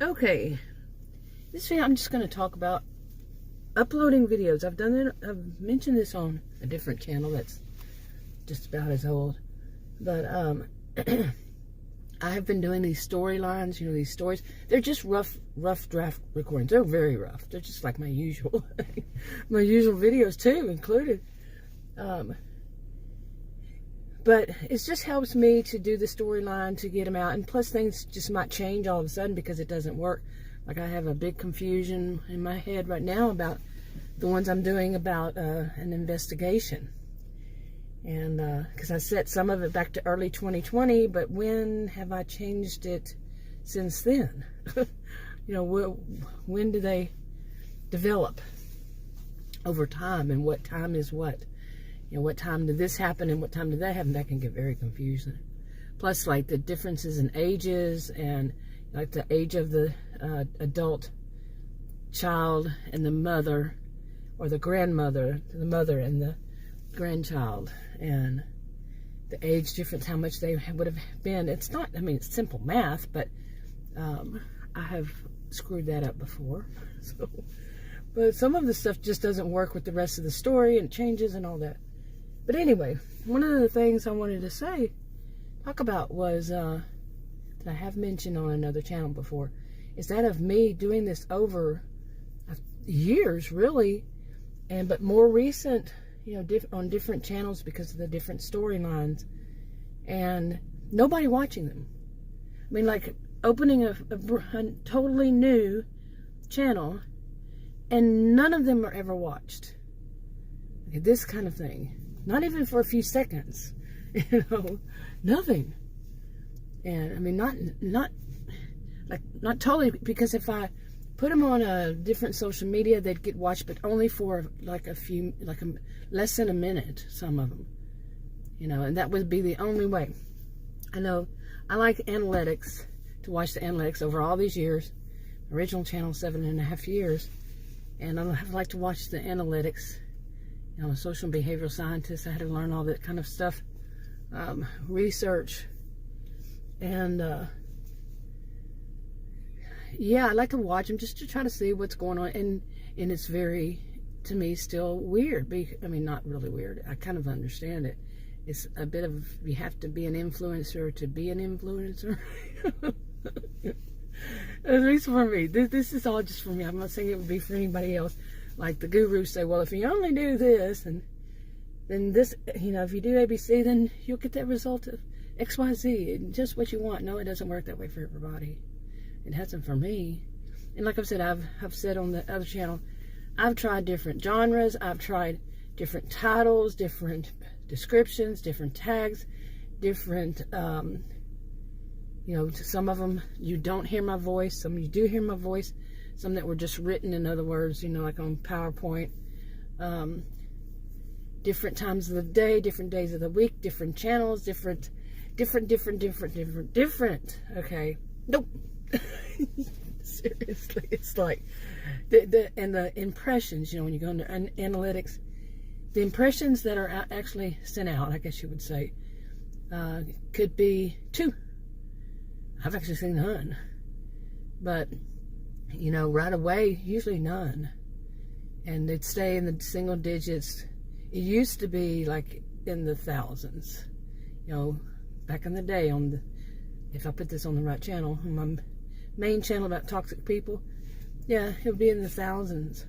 Okay, this video I'm just going to talk about uploading videos. I've mentioned this on a different channel that's just about as old, but I have been doing these storylines, these stories. They're just rough draft recordings. They're very rough. They're just like my usual my usual videos too included. But it just helps me to do the storyline, to get them out. And plus things just might change all of a sudden because it doesn't work. Like I have a big confusion in my head right now about the ones I'm doing about an investigation. And because I set some of it back to early 2020, but when have I changed it since then? When do they develop over time, and what time is what? What time did this happen and what time did that happen? That can get very confusing. Plus, like the differences in ages and like the age of the adult child and the mother, or the grandmother, the mother and the grandchild, and the age difference, how much they would have been. It's not, it's simple math, but I have screwed that up before. But some of the stuff just doesn't work with the rest of the story, and changes and all that. But anyway, one of the things I wanted to talk about was, that I have mentioned on another channel before, is that of me doing this over years, really, but more recent, on different channels because of the different storylines, and nobody watching them. Like opening a totally new channel, and none of them are ever watched. Okay, this kind of thing. Not even for a few seconds, nothing. And not totally, because if I put them on a different social media, they'd get watched, but only for less than a minute, some of them, and that would be the only way. I know I like analytics, to watch the analytics over all these years. Original channel, 7.5 years. And I like to watch the analytics. A social and behavioral scientist. I had to learn all that kind of stuff, research, and yeah, I like to watch them just to try to see what's going on. And it's very, to me, still weird. Not really weird. I kind of understand it. It's a bit of, you have to be an influencer to be an influencer. At least for me. This is all just for me. I'm not saying it would be for anybody else. Like the gurus say, well, if you only do this, and then this, if you do ABC, then you'll get that result of XYZ, and just what you want. No, it doesn't work that way for everybody. It hasn't for me. And like I've said, I've said on the other channel, I've tried different genres. I've tried different titles, different descriptions, different tags, different, some of them you don't hear my voice, some you do hear my voice. Some that were just written, in other words, like on PowerPoint. Different times of the day, different days of the week, different channels, different. Okay. Nope. Seriously, it's like the impressions. When you go into analytics, the impressions that are actually sent out, I guess you would say, could be 2. I've actually seen none, but. Right away, usually none. And they'd stay in the single digits. It used to be like in the thousands. Back in the day, if I put this on the right channel, on my main channel about toxic people, yeah, it would be in the thousands.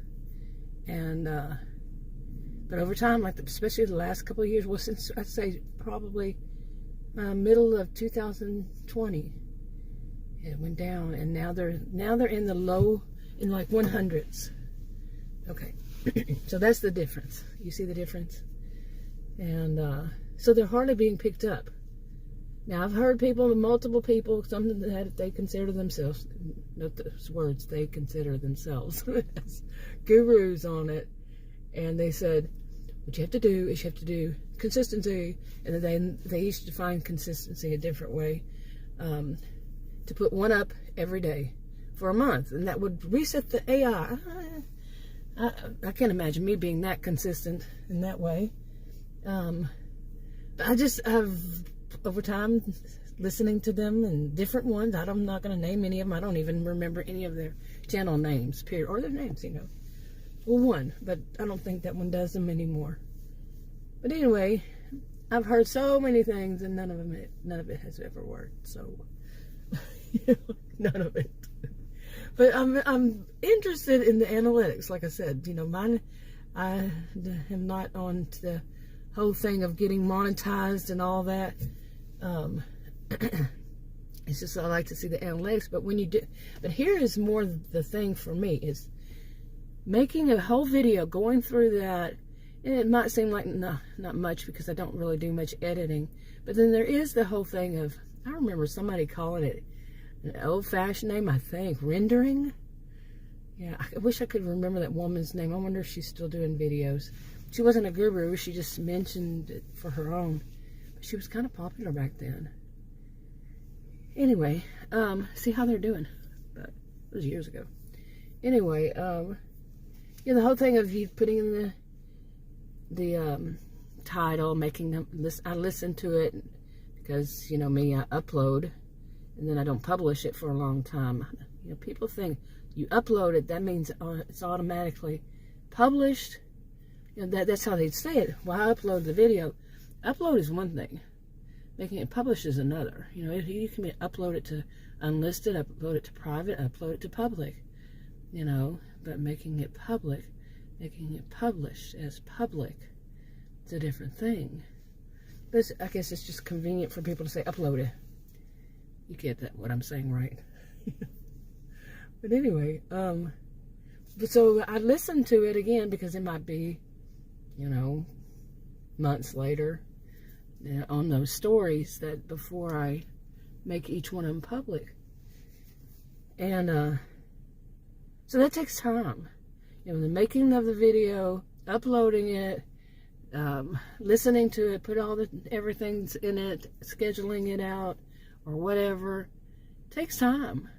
And, but over time, especially the last couple of years, well, since I'd say probably middle of 2020, it went down, and now they're in the low, in like 100s. Okay, so that's the difference. You see the difference? And so they're hardly being picked up. Now I've heard multiple people, something that they consider themselves, note those words, they consider themselves as gurus on it, and they said, what you have to do is you have to do consistency, and then they each define consistency a different way. To put one up every day for a month, and that would reset the AI. I can't imagine me being that consistent in that way. But I just have, over time, listening to them, and different ones. I'm not going to name any of them. I don't even remember any of their channel names, period, or their names, you know. Well, one, but I don't think that one does them anymore. But anyway, I've heard so many things, and none of it has ever worked. So, none of it. But I'm interested in the analytics. Like I said, you know, I am not on the whole thing of getting monetized and all that. It's just I like to see the analytics. But when you do, but here is more the thing for me is making a whole video, going through that. And it might seem like not much because I don't really do much editing. But then there is the whole thing of, I remember somebody calling it an old-fashioned name, I think, rendering. Yeah, I wish I could remember that woman's name. I wonder if she's still doing videos. She wasn't a guru. She just mentioned it for her own. But she was kind of popular back then. Anyway, see how they're doing. But it was years ago. Anyway, yeah, the whole thing of you putting in the title, making them I listen to it because, you know, me, I upload and then I don't publish it for a long time. You know, people think you upload it, that means it's automatically published. You know, that's how they'd say it. Well, I upload the video. Upload is one thing. Making it publish is another. You know, you can upload it to unlisted, upload it to private, upload it to public. You know, but making it public, making it published as public, it's a different thing. But I guess it's just convenient for people to say upload it. You get that, what I'm saying, right? But anyway, so I listened to it again because it might be, you know, months later on those stories that before I make each one of them public. And so that takes time. You know, the making of the video, uploading it, listening to it, put all everything's in it, scheduling it out, or whatever, takes time.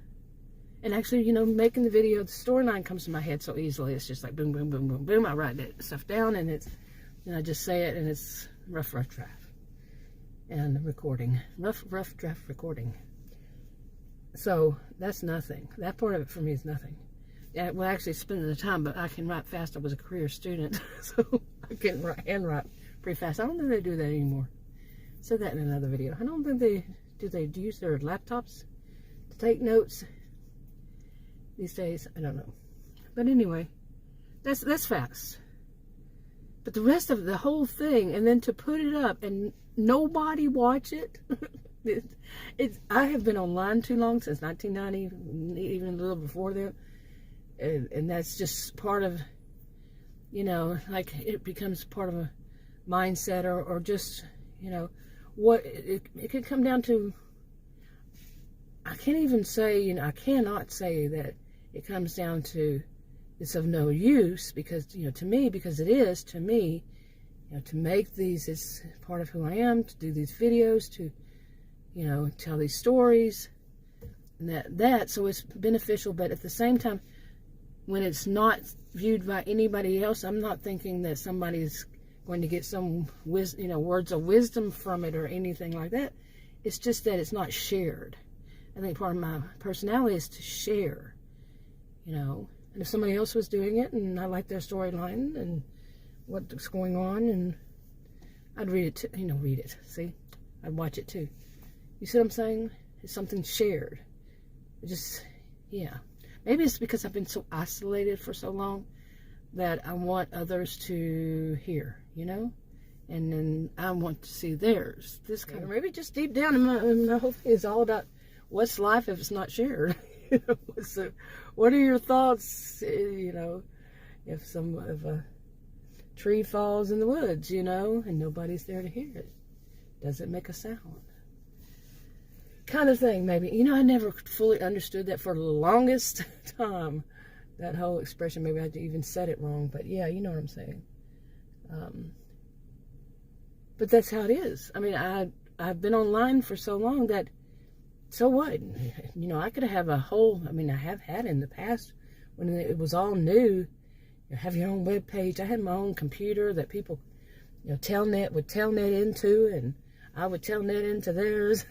And actually, you know, making the video, the storyline comes to my head so easily. It's just like boom, boom, boom, boom, boom. I write that stuff down, and I just say it, and it's rough draft. And recording, rough draft recording. So that's nothing. That part of it for me is nothing. Yeah, well, actually, spending the time, but I can write fast. I was a career student, so I can handwrite pretty fast. I don't think they do that anymore. I said that in another video. I don't think they use their laptops to take notes these days. I don't know. But anyway, that's fast. But the rest of the whole thing, and then to put it up and nobody watch it. I have been online too long, since 1990, even a little before then. And that's just part of, you know, like it becomes part of a mindset or just, you know, what it could come down to. I can't even say, you know, I cannot say that it comes down to it's of no use because, you know, to me, because it is to me, you know, to make these is part of who I am, to do these videos, to, you know, tell these stories, and that so it's beneficial. But at the same time, when it's not viewed by anybody else, I'm not thinking that somebody's going to get some you know, words of wisdom from it or anything like that. It's just that it's not shared. I think part of my personality is to share, you know. And if somebody else was doing it and I like their storyline and what's going on, and I'd read it too, you know, read it. See, I'd watch it too. You see what I'm saying? It's something shared. It just, yeah. Maybe it's because I've been so isolated for so long that I want others to hear, you know? And then I want to see theirs. This kind of, maybe just deep down in my whole thing is all about what's life if it's not shared? You know, so what are your thoughts, you know, if a tree falls in the woods, you know, and nobody's there to hear it? Does it make a sound? Kind of thing, maybe. You know, I never fully understood that for the longest time, that whole expression. Maybe I even said it wrong, but yeah, you know what I'm saying. But that's how it is. I mean, I've been online for so long that, so what? You know, I could have a whole, I mean, I have had in the past when it was all new, you have your own web page. I had my own computer that people, you know, would telnet into, and I would tell Ned into theirs.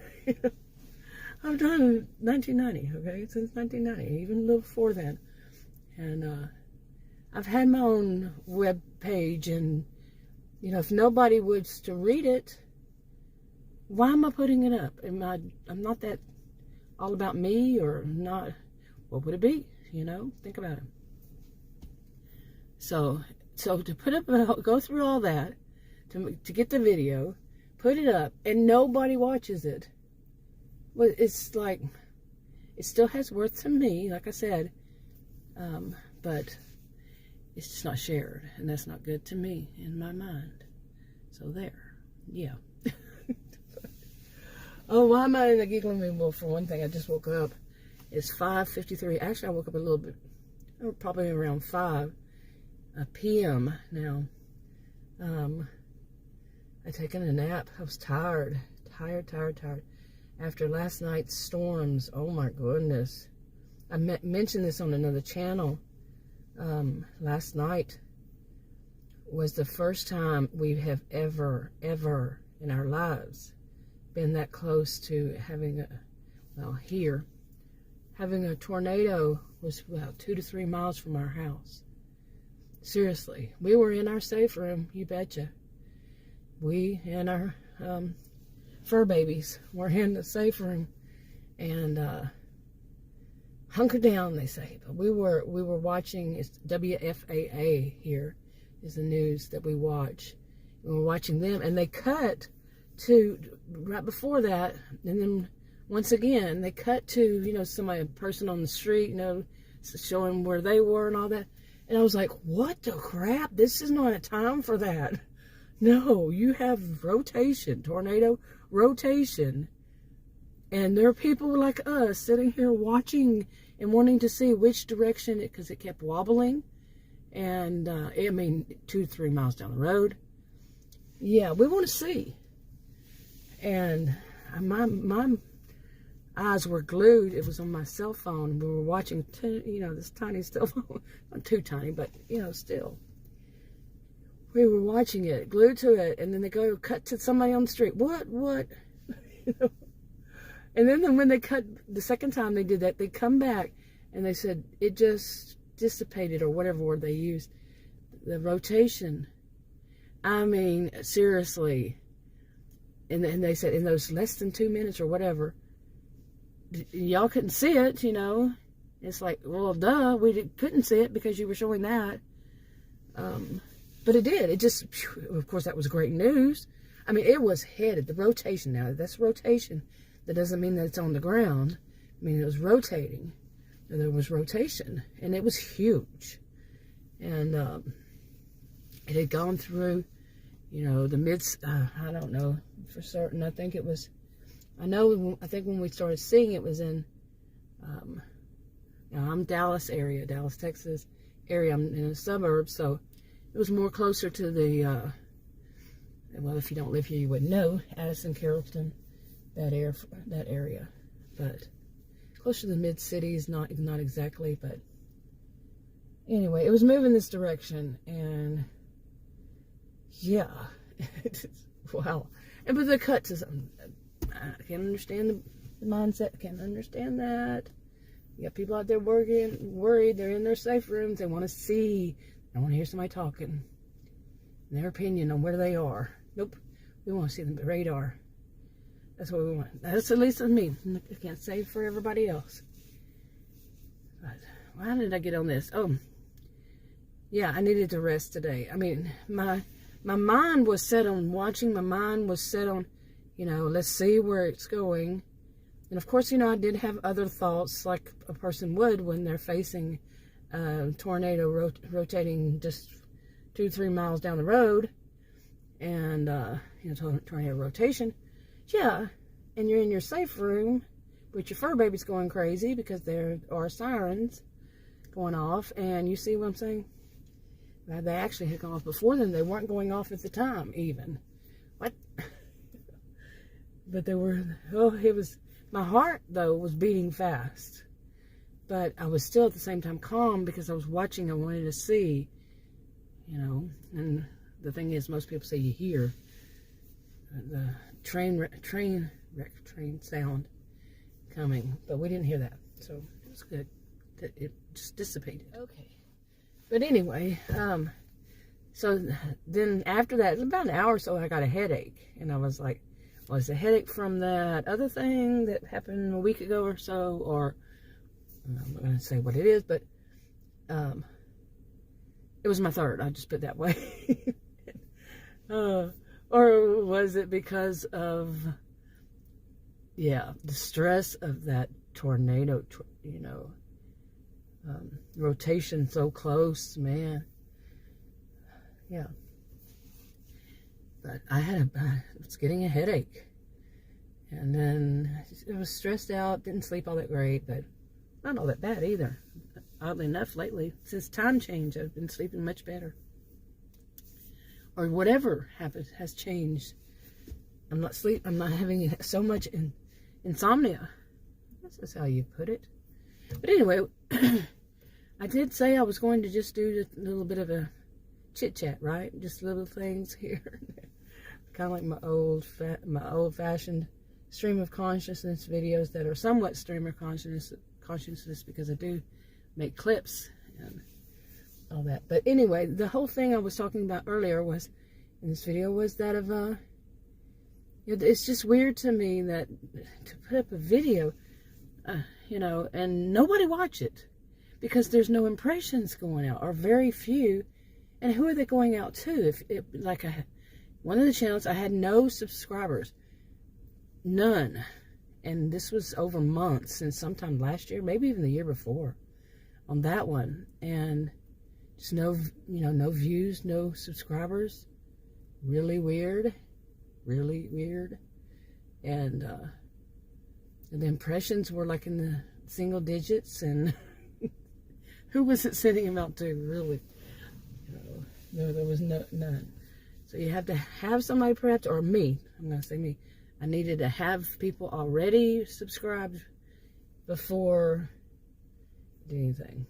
I've done 1990, okay, since 1990, even a little before then. And I've had my own web page, and, you know, if nobody was to read it, why am I putting it up? I'm not that all about me, or not. What would it be? You know, think about it. So to put up, go through all that, to get the video, put it up, and nobody watches it. Well, it's like, it still has worth to me, like I said, but it's just not shared, and that's not good to me in my mind. So there, yeah. Oh, why am I in a giggling mood? Well, for one thing, I just woke up. It's 5:53. Actually, I woke up a little bit, probably around 5 p.m. now. I'd taken a nap. I was tired. After last night's storms, oh my goodness. I mentioned this on another channel. Last night was the first time we have ever in our lives been that close to having having a tornado. Was about 2 to 3 miles from our house. Seriously, we were in our safe room, you betcha. We and our fur babies were in the safe room, and hunker down, they say. But we were watching. It's WFAA here is the news that we watch. We were watching them, and they cut to right before that, and then once again they cut to, you know, a person on the street, you know, showing where they were and all that. And I was like, what the crap? This is not a time for that. No, you have rotation, tornado rotation. And there are people like us sitting here watching and wanting to see which direction, because it kept wobbling. And, I mean, 2 to 3 miles down the road. Yeah, we want to see. And my eyes were glued. It was on my cell phone. We were watching, you know, this tiny cell phone. Not too tiny, but, you know, still. We were watching it, glued to it, and then they go cut to somebody on the street. What? You know? And then when they cut the second time they did that, they come back and they said it just dissipated, or whatever word they used. The rotation. I mean, seriously. And they said in those less than 2 minutes or whatever, y'all couldn't see it, you know. It's like, well, duh, we couldn't see it because you were showing that. But it did. It just, of course, that was great news. I mean, it was headed. The rotation now, that's rotation. That doesn't mean that it's on the ground. I mean, it was rotating. And there was rotation. And it was huge. And it had gone through, you know, the I don't know for certain. I think when we started seeing it was in, you know, I'm Dallas, Texas area. I'm in a suburb, so it was more closer to the, well, if you don't live here, you wouldn't know, Addison, Carrollton, that area. But closer to the mid-cities, not exactly, but anyway, it was moving this direction, and yeah, wow. And but they cut to something. I can't understand the mindset. I can't understand that. You got people out there worried. They're in their safe rooms. They want to see. They want to hear somebody talking. Their opinion on where they are. Nope. We want to see the radar. That's what we want. That's at least with me. I can't say for everybody else. But why did I get on this? Oh, yeah, I needed to rest today. I mean, my mind was set on watching. My mind was set on, you know, let's see where it's going. And of course, you know, I did have other thoughts like a person would when they're facing a tornado rotating just 2 to 3 miles down the road. And, you know, tornado rotation. Yeah, and you're in your safe room with your fur babies going crazy because there are sirens going off. And you see what I'm saying? Well, they actually had gone off before then. They weren't going off at the time, even. What? But they were, it was, my heart, though, was beating fast. But I was still at the same time calm because I was watching. I wanted to see, you know. And the thing is, most people say you hear. the train sound coming, but we didn't hear that, so it was good that it just dissipated. Okay, but anyway, so then after that, about an hour or so, I got a headache, and I was like, was the headache from that other thing that happened a week ago or so, or I'm not going to say what it is, but it was my third, I'll just put it that way. Or was it because of, yeah, the stress of that tornado, you know, rotation so close, man. Yeah. But I was getting a headache. And then I was stressed out, didn't sleep all that great, but not all that bad either. Oddly enough, lately, since time change, I've been sleeping much better. Or whatever happened has changed. I'm not having so much insomnia. I guess that's how you put it. But anyway, I did say I was going to just do a little bit of a chit-chat, right? Just little things here. Kind of like my old-fashioned stream of consciousness videos that are somewhat stream of consciousness because I do make clips and all that. But anyway, the whole thing I was talking about earlier was, in this video, was that of, it's just weird to me that to put up a video, you know, and nobody watch it because there's no impressions going out, or very few. And who are they going out to? One of the channels, I had no subscribers, none. And this was over months, since sometime last year, maybe even the year before, on that one. And just no views, no subscribers. Really weird. Really weird. And the impressions were like in the single digits. And who was it sending them out to, really? No, there was none. So you have to have somebody, perhaps, or me. I'm going to say me. I needed to have people already subscribed before anything.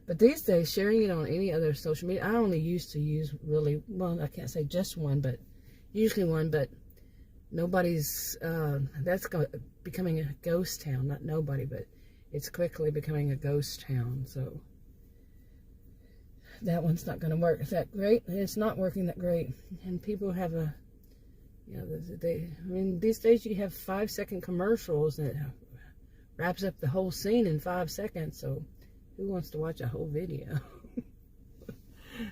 But these days, sharing it on any other social media, I only used to use really, well, I can't say just one, but usually one, but nobody's, that's becoming a ghost town. Not nobody, but it's quickly becoming a ghost town. So that one's not going to work that great. It's not working that great. And people have a, you know, I mean, these days you have 5-second commercials that wraps up the whole scene in 5 seconds. So who wants to watch a whole video?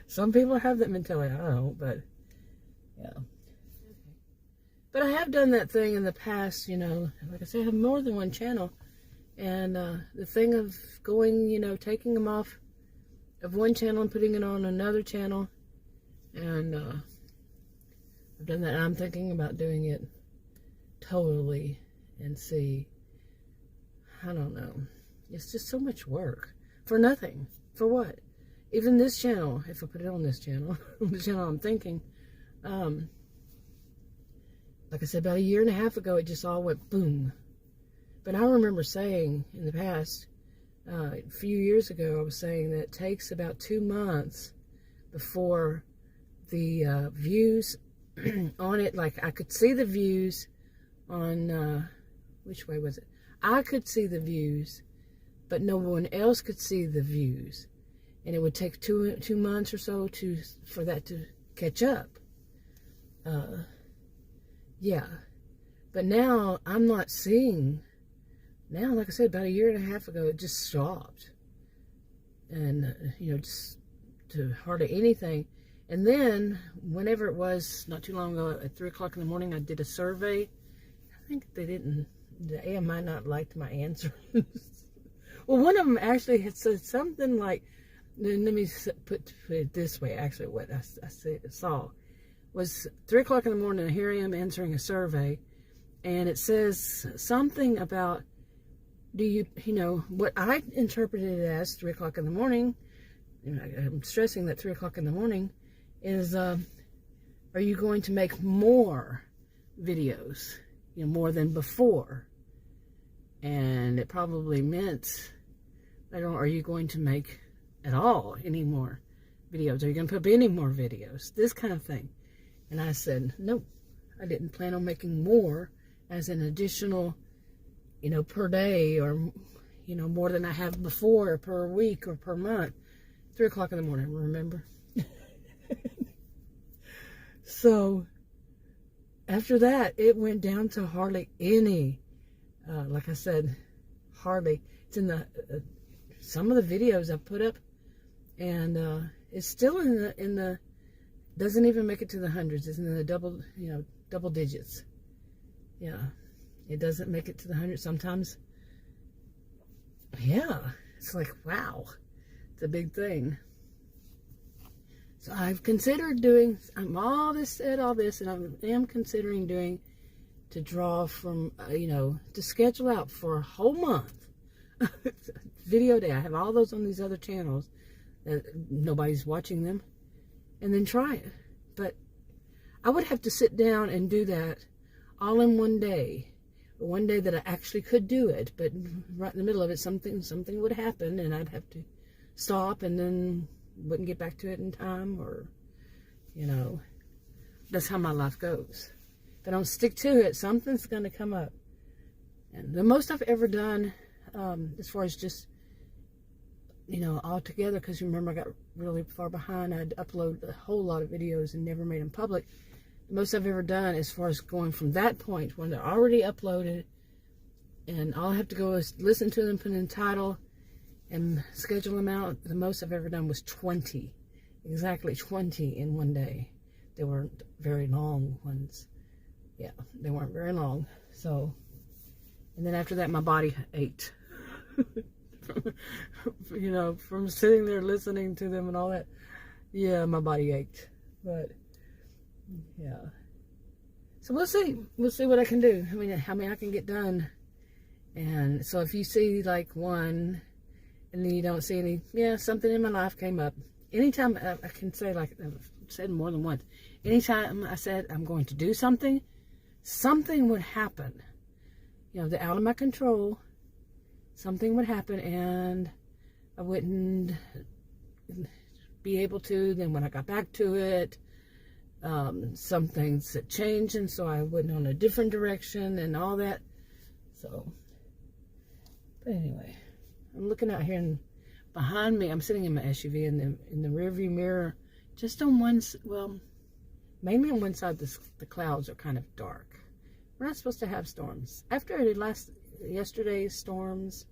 Some people have that mentality. I don't, but yeah. But I have done that thing in the past, you know. Like I said, I have more than one channel. And the thing of going, you know, taking them off of one channel and putting it on another channel. And I've done that. I'm thinking about doing it totally and see. I don't know. It's just so much work. For nothing. For what? Even this channel, if I put it on this channel, the channel I'm thinking, like I said, about 1.5 years ago, it just all went boom. But I remember saying in the past, a few years ago, I was saying that it takes about 2 months before the views on it, like I could see the views on, which way was it? I could see the views, but no one else could see the views. And it would take two months or so for that to catch up. Yeah. But now I'm not seeing. Now, like I said, about 1.5 years ago, it just stopped. And, you know, just to hardly anything. And then, whenever it was, not too long ago, at 3 o'clock in the morning, I did a survey. I think the AI might not liked my answers. Well, one of them actually had said something like, let me put it this way, actually, what I saw was 3 o'clock in the morning, here I am answering a survey, and it says something about, you know, what I interpreted it as 3 o'clock in the morning, and I'm stressing that 3 o'clock in the morning, is, are you going to make more videos, you know, more than before? And it probably meant, I don't know, are you going to make at all any more videos? Are you going to put up any more videos? This kind of thing. And I said, nope, I didn't plan on making more as an additional, per day, or, more than I have before, or per week, or per month. 3 o'clock in the morning, remember? So, after that, it went down to hardly any. Like I said, hardly. It's in the some of the videos I put up, and it's still in the doesn't even make it to the hundreds. It's in the double digits. Yeah, it doesn't make it to the hundreds sometimes. Yeah, it's like, wow, it's a big thing. So I've considered doing. All this, and I am considering doing, to draw from, to schedule out for a whole month. Video day. I have all those on these other channels that nobody's watching them, and then try it. But I would have to sit down and do that all in one day. One day that I actually could do it, but right in the middle of it, something would happen, and I'd have to stop, and then wouldn't get back to it in time, or, that's how my life goes. If I don't stick to it, something's going to come up. And the most I've ever done, as far as just, all together, because remember I got really far behind. I'd upload a whole lot of videos and never made them public. The most I've ever done, as far as going from that point when they're already uploaded, and all I have to go is listen to them, put in the title, and schedule them out. The most I've ever done was 20. Exactly 20 in one day. They weren't very long ones. Yeah, they weren't very long. So, and then after that, my body ached. From sitting there listening to them and all that. Yeah, my body ached. But, yeah. So we'll see. We'll see what I can do. How many I can get done. And so if you see like one, and then you don't see any, something in my life came up. Anytime I can say, like I've said more than once, anytime I said I'm going to do something, something would happen. They're out of my control. Something would happen, and I wouldn't be able to. Then when I got back to it, some things had changed, and so I went on a different direction and all that. So, but anyway, I'm looking out here, and behind me, I'm sitting in my SUV, in the rearview mirror, just on mainly on one side, the clouds are kind of dark. We're not supposed to have storms. After yesterday's storms,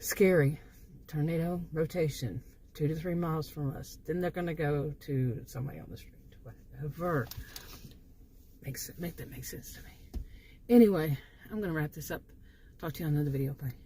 scary. Tornado rotation, 2 to 3 miles from us. Then they're going to go to somebody on the street. Whatever. Make that make sense to me. Anyway, I'm going to wrap this up. Talk to you on another video. Bye.